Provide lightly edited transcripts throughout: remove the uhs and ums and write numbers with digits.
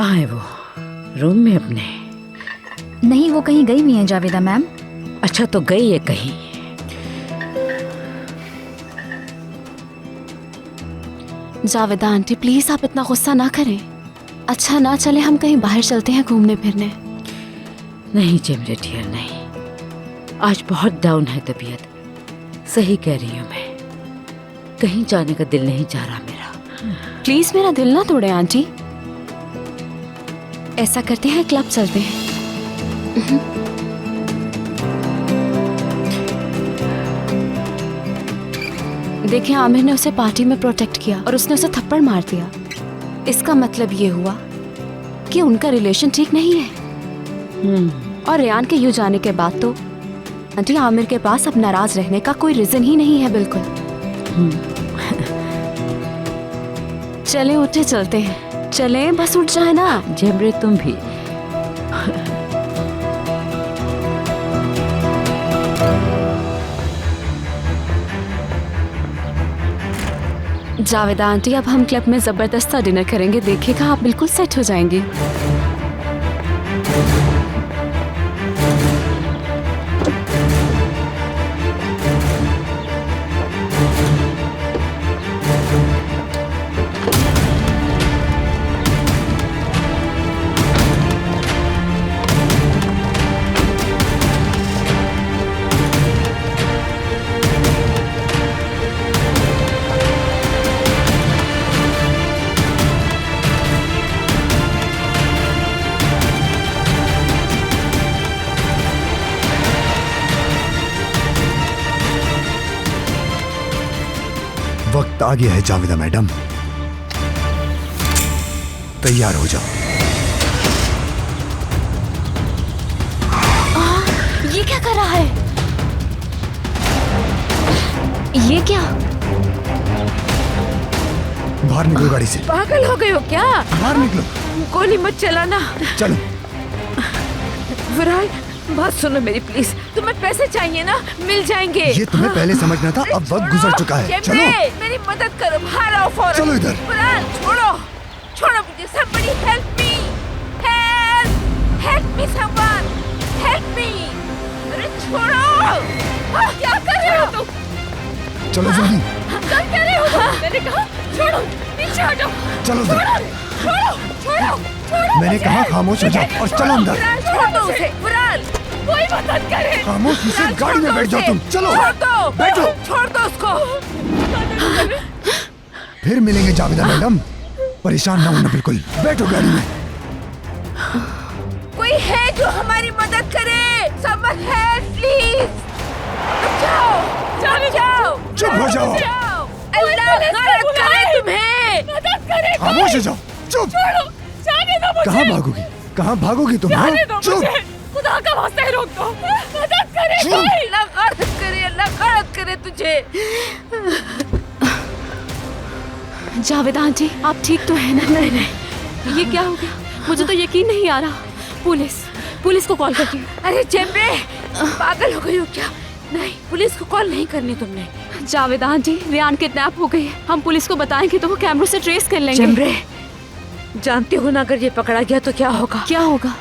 कहाँ है वो? रूम में अपने? नहीं, वो कहीं गई हुई है जावेदा मैम। अच्छा, तो गई है कहीं। जावेदा आंटी प्लीज आप इतना गुस्सा ना करें। अच्छा ना चले हम कहीं बाहर चलते हैं घूमने फिरने। नहीं जेमरे डियर, नहीं। आज बहुत डाउन है तबीयत। सही कह रही हूँ मैं, कहीं जाने का दिल नहीं चाह रहा मेरा। प्लीज मेरा दिल ना तोड़े आंटी। ऐसा करते हैं क्लब चलते हैं। देखिए आमिर ने उसे पार्टी में प्रोटेक्ट किया और उसने उसे थप्पड़ मार दिया। इसका मतलब ये हुआ कि उनका रिलेशन ठीक नहीं है। और रेयान के यूं जाने के बाद तो आंटी आमिर के पास अब नाराज रहने का कोई रीजन ही नहीं है बिल्कुल। चले उठे चलते हैं। चले बस उठ जाए ना। जेमरे तुम भी। जावेदा आंटी अब हम क्लब में जबरदस्त डिनर करेंगे, देखिएगा आप बिल्कुल सेट हो जाएंगी। वक्त आ गया है जावेदा मैडम, तैयार हो जाओ। ये क्या कर रहा है? ये क्या? बाहर निकलो गाड़ी से। पागल हो गए हो क्या? बाहर निकलो। गोली मत चलाना। चलो। विराल बात सुनो मेरी प्लीज। तुम्हें पैसे चाहिए ना, मिल जाएंगे। ये तुम्हें पहले समझना था, अब वक्त गुजर चुका है। चलो मेरी मदद करो, बाहर आओ फौरन। चलो इधर। विराल छोड़ो, छोड़ो मुझे। somebody help me, help me someone, help me। अरे छोड़ो। क्या कर रहे हो तुम? चलो जल्दी। क्या कर रहे हो तुम? मैंने कहा छोड़ो, पीछे हटो। चलो छोड़ो, छोड़ो, छोड़ो, छोड़ो। मैंने कहा खामोश हो जाओ और चलो अंदर। विराल छोड़ दो उसे। विराल कोई मदद करे। खामोशी से गाड़ी में बैठ जाओ तुम। चलो छोड़ दो, बैठो। छोड़ दो उसको। फिर मिलेंगे जावेदा मैडम, परेशान ना होना बिल्कुल। बैठो गाड़ी में। कोई है जो हमारी मदद करे? Someone help please। जाओ, जाओ। चुप हो जाओ। अल्लाह मदद करे तुम्हें। मदद करे। खामोश हो जाओ। चुप। जाने दो मुझे। कहाँ भागोगी? कहाँ भागोगी तुम? हाँ? चुप। खुदा का वास्ता है, रोक दो। मदद करे कोई। अल्लाह गलत करे, अल्लाह गलत करे तुझे। जावेदा आंटी आप ठीक तो है ना? नहीं नहीं, ये क्या हो गया? मुझे तो यकीन नहीं आ रहा। पुलिस को कॉल करती हूँ। अरे जेमरे पागल हो गई हो क्या? नहीं, पुलिस को कॉल नहीं करनी तुमने। जावेदा आंटी रेयान किडनैप हो गई है। हम पुलिस को बताएंगे तो वो कैमरों से ट्रेस कर लेंगे। जेमरे जानती हो ना, अगर ये पकड़ा गया तो क्या होगा? क्या होगा?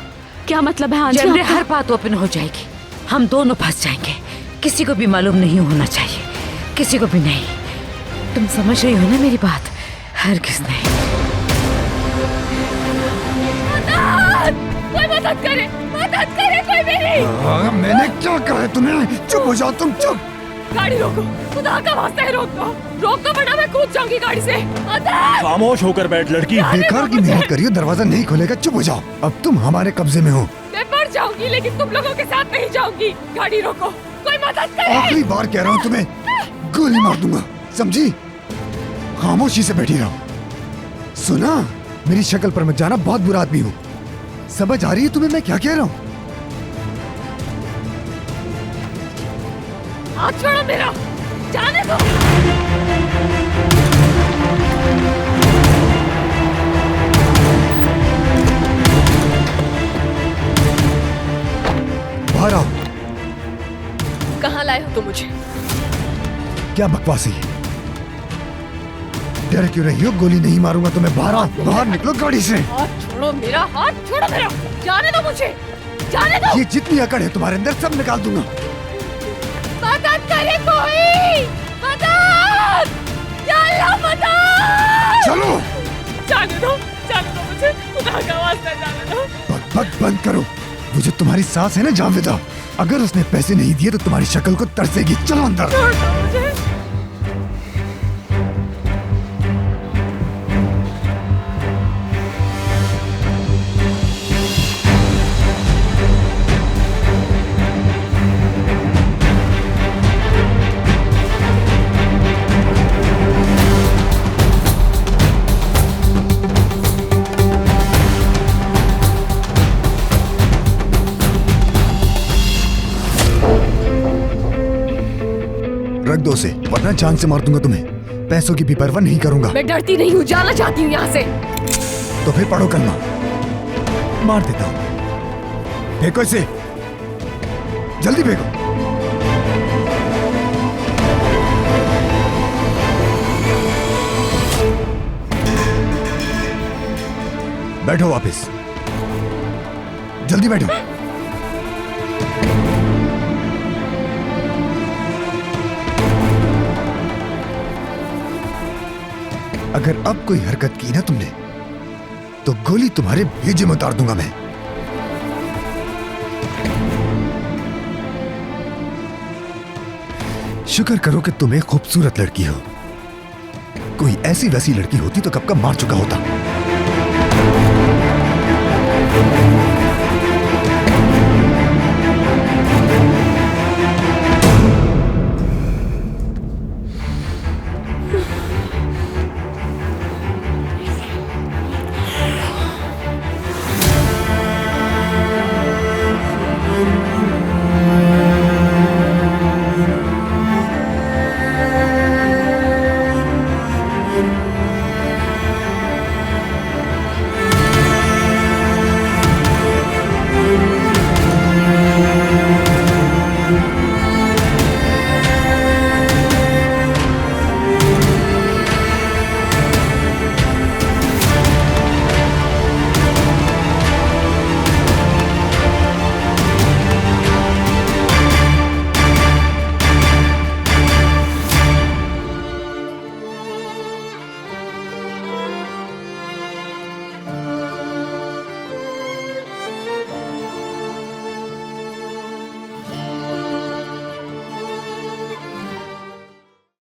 क्या मतलब है आंटी? जेमरे हर बात ओपन हो जाएगी, हम दोनों फंस जाएंगे। किसी को भी मालूम नहीं होना चाहिए, किसी को भी नहीं। तुम समझ रही हो ना मेरी बात? हरगिज़ नहीं। कोई मदद करे कोई मेरी। मैंने क्या कहा है तुम्हें? चुप हो जाओ तुम, चुप। गाड़ी रोको, खुदा का वास्ता है रोक दो वरना मैं कूद जाऊंगी गाड़ी से। खामोश होकर बैठ लड़की। बेकार की मेहनत करियो, दरवाजा नहीं खोलेगा। चुप हो जाओ, अब तुम हमारे कब्जे में हो। मैं मर जाऊंगी लेकिन तुम लोगों के साथ नहीं जाऊंगी। गाड़ी रोको, कोई मदद करे। आखिरी बार कह रहा हूँ तुम्हें, गोली मार दूंगा, समझी? खामोशी से बैठी रहो। सुना, मेरी शक्ल पर मत जाना, बहुत बुरा आदमी हूँ। समझ आ रही है तुम्हें मैं क्या कह रहा हूँ? हाथ छोड़ो मेरा, जाने दो। बाहर आओ। कहाँ लाए हो तुम मुझे? क्या बकवास है ये? डर क्यों रही हो? गोली नहीं मारूंगा तुम्हें। बाहर निकलो गाड़ी से। हाथ छोड़ो मेरा, हाथ छोड़ो मेरा, जाने दो मुझे, जाने दो। ये जितनी अकड़ है तुम्हारे अंदर सब निकाल दूंगा। मदद करे कोई, मदद, या अल्लाह मदद। चलो जाने दो मुझे, खुदा का वास्ता जाने दो। बक बंद करो। वो जो तुम्हारी सास है ना जावेदा, अगर उसने पैसे नहीं दिए तो तुम्हारी शक्ल को तरसेगी। चलो अंदर। छोड़ दो मुझे। रख दो उसे, वरना जान से मार दूंगा तुम्हें। पैसों की भी परवाह नहीं करूंगा। मैं डरती नहीं हूँ, जाना चाहती हूँ यहाँ से। तो फिर पढ़ो कलमा। मार देता हूं। फेंको इसे, जल्दी फेंको। बैठो वापस, जल्दी बैठो। अगर अब कोई हरकत की ना तुमने तो गोली तुम्हारे भेजे में उतार दूंगा मैं। शुक्र करो कि तुम एक खूबसूरत लड़की हो। कोई ऐसी वैसी लड़की होती तो कब का मार चुका होता।